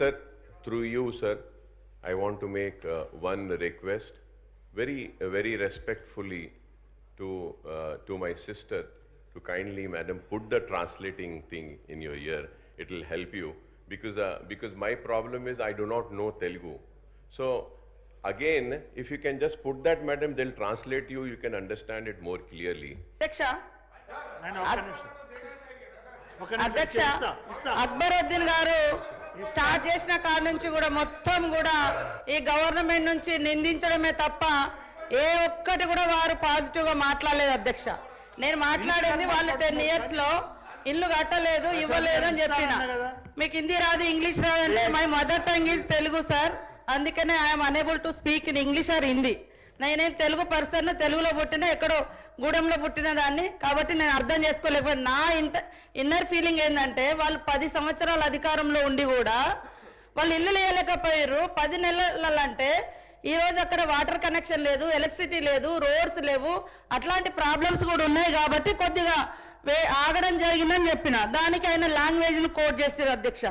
sir, through you, sir, I want to make one request, very respectfully to my sister, to kindly, madam, put the translating thing in your ear. It will help you because my problem is I do not know Telugu. So again, if you can just put that, madam, they'll translate you. You can understand it more clearly. అధ్యక్ష అక్బరుద్దీన్ గారు start చేసిన కాడ నుంచి కూడా మొత్తం కూడా ఈ government నుంచి నిందించడమే తప్ప ఏ ఒక్కటి కూడా వారు పాజిటివ్ గా మాట్లాడలేదు అధ్యక్ష. నేను మాట్లాడింది వాళ్ళు 10 years లో ఇల్లు కట్టలేదు ఇవ్వలేదు అని చెప్పిన. మీకు హిందీ రాదు ఇంగ్లీష్ రాదు అంటే my mother tongue is Telugu sir, అందుకనే I'm unable to speak in English or Hindi. నేనేం తెలుగు పర్సన్, తెలుగులో పుట్టిన ఎక్కడో గూడెంలో పుట్టిన దాన్ని, కాబట్టి నేను అర్థం చేసుకోలేకపోయాను. నా ఇన్నర్ ఫీలింగ్ ఏంటంటే వాళ్ళు 10 సంవత్సరాల అధికారంలో ఉండి కూడా వాళ్ళు ఇల్లు వేయలేకపోయారు. 10 నెలలంటే ఈ రోజు అక్కడ వాటర్ కనెక్షన్ లేదు, ఎలక్ట్రిసిటీ లేదు, రోడ్స్ లేవు, అట్లాంటి ప్రాబ్లమ్స్ కూడా ఉన్నాయి. కాబట్టి కొద్దిగా ఆగడం జరిగిందని చెప్పిన దానికి ఆయన లాంగ్వేజ్ ను కోట్ చేస్తారు అధ్యక్ష.